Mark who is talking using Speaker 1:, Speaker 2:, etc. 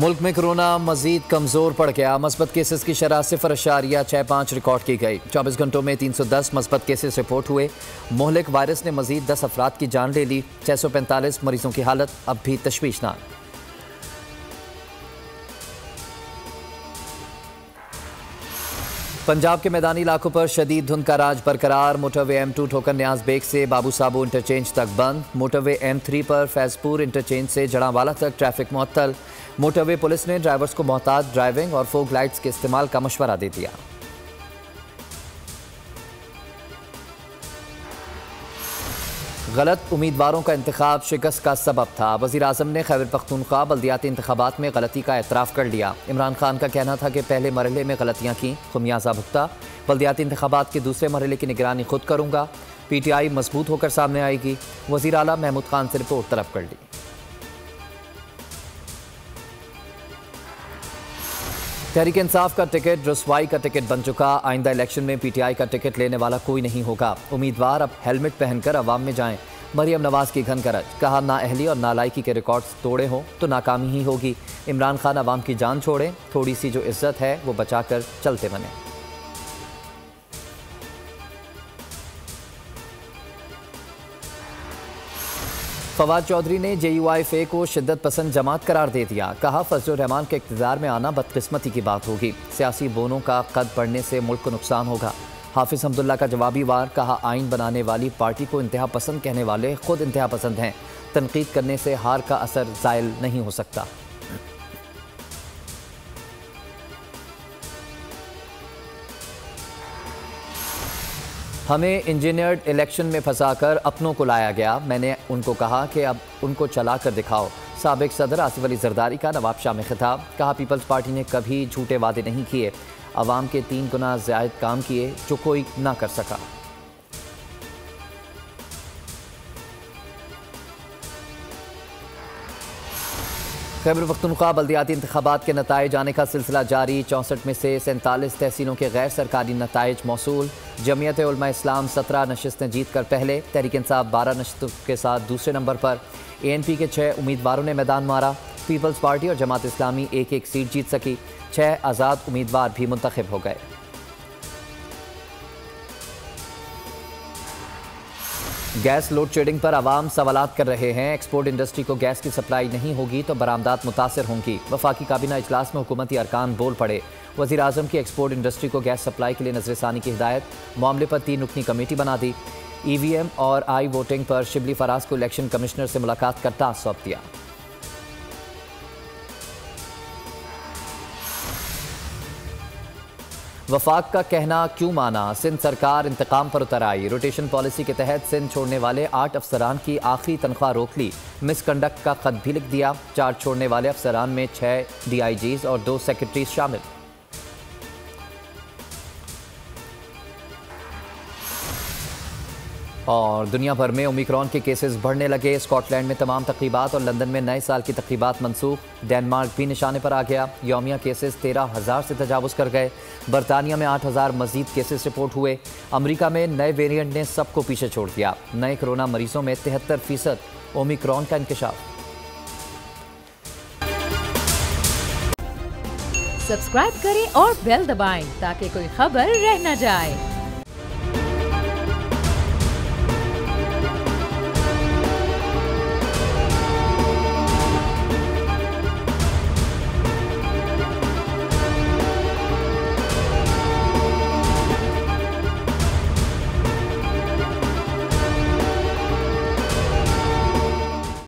Speaker 1: मुल्क में कोरोना मजीद कमजोर पड़ गया। मस्बत केसेस की शरह 0.65 रिकॉर्ड की गई। 24 घंटों में 310 मस्बत केसेस रिपोर्ट हुए। मोहलिक वायरस ने मजीद 10 अफराद की जान ले ली। 645 मरीजों की हालत अब भी तशवीशनाक। पंजाब के मैदानी इलाकों पर शदीद धुंध का राज बरकरार। मोटरवे M2 ठोकर न्याज बेग से बाबू साबू इंटरचेंज तक बंद। मोटरवे M3 पर फैजपुर इंटरचेंज से जड़ांवाला तक ट्रैफिक मुअत्तल। मोटरवे पुलिस ने ड्राइवर्स को मोहतात ड्राइविंग और फोग लाइट्स के इस्तेमाल का मशवरा दे दिया। गलत उम्मीदवारों का इंतखाब शिकस्त का सबब था। वज़ीर आज़म ने खैबर पख्तूनख्वा बल्दियाती इंतखाबात में गलती का एतराफ़ कर लिया। इमरान खान का कहना था कि पहले मरहले में गलतियाँ की, खुमियाजा भुगता। बल्दियाती इंतखाबात के दूसरे मरहले की निगरानी खुद करूँगा। PTI मजबूत होकर सामने आएगी। वज़ीर आला महमूद खान से रिपोर्ट तलब कर ली। तहरीक इंसाफ का टिकट रसवाई का टिकट बन चुका। आइंदा इलेक्शन में PTI का टिकट लेने वाला कोई नहीं होगा। उम्मीदवार अब हेलमेट पहनकर अवाम में जाएं। मरियम नवाज की घन करज, कहा नाअहली और नालायकी के रिकॉर्ड्स तोड़े हों तो नाकामी ही होगी। इमरान खान अवाम की जान छोड़ें, थोड़ी सी जो इज्जत है वो बचाकर चलते बने। फवाद चौधरी ने JUIFA को शिद्दत पसंद जमात करार दे दिया। कहा फजलुर रहमान के इक़्तिदार में आना बदकिस्मती की बात होगी। सियासी बोनों का कद बढ़ने से मुल्क को नुकसान होगा। हाफिज हमदुल्ला का जवाबी वार, कहा आइन बनाने वाली पार्टी को इंतहा पसंद कहने वाले खुद इंतहा पसंद हैं। तनकीद करने से हार का असर ज़ायल नहीं हो सकता। हमें इंजीनियर्ड इलेक्शन में फंसाकर अपनों को लाया गया। मैंने उनको कहा कि अब उनको चला कर दिखाओ। साबिक सदर आसिफ अली जरदारी का नवाब शाह में खिताब, कहा पीपल्स पार्टी ने कभी झूठे वादे नहीं किए। अवाम के 3 गुना ज़्यादा काम किए जो कोई ना कर सका। खैबर पख्तूनख्वा बल्दियाती इंतखाबात के नताइज आने का सिलसिला जारी। 64 में से 47 तहसीलों के गैर सरकारी नताइज मौसूल। जमीयत उलमा इस्लाम 17 नशिस्तें जीत कर पहले, तहरीक इंसाफ 12 नशिस्तों के साथ दूसरे नंबर पर। ANP के 6 उम्मीदवारों ने मैदान मारा। पीपल्स पार्टी और जमात इस्लामी एक एक सीट जीत सकी। 6 आज़ाद उम्मीदवार भी मुंतखब हो गए। गैस लोड शेडिंग पर आवाम सवालात कर रहे हैं। एक्सपोर्ट इंडस्ट्री को गैस की सप्लाई नहीं होगी तो बरामदात मुतासर होंगी। वफाकी काबीना इजलास में हुकूमती अरकान बोल पड़े। वज़ीर आज़म की एक्सपोर्ट इंडस्ट्री को गैस सप्लाई के लिए नजरसानी की हिदायत। मामले पर 3 रुकनी कमेटी बना दी। EVM और आई वोटिंग पर शिबली फराज को इलेक्शन कमिश्नर से मुलाकात का टास्क सौंप दिया। वफाक का कहना क्यों माना, सिंध सरकार इंतकाम पर उतर आई। रोटेशन पॉलिसी के तहत सिंध छोड़ने वाले 8 अफसरान की आखिरी तनख्वाह रोक ली। मिसकंडक्ट का खत भी लिख दिया। चार्ज छोड़ने वाले अफसरान में 6 DIGs और 2 सेक्रेटरीज शामिल। और दुनिया भर में ओमिक्रॉन के केसेस बढ़ने लगे। स्कॉटलैंड में तमाम तकरीबात और लंदन में नए साल की तकरीबात मनसूख। डेनमार्क भी निशाने पर आ गया। यौमिया केसेस 13,000 से तजावुज़ कर गए। बरतानिया में 8,000 मजीद केसेस रिपोर्ट हुए। अमरीका में नए वेरिएंट ने सबको पीछे छोड़ दिया। नए कोरोना मरीजों में 73% ओमिक्रॉन का इंकशाफ।
Speaker 2: सब्सक्राइब करें और बेल दबाएं ताकि कोई खबर रह न जाए।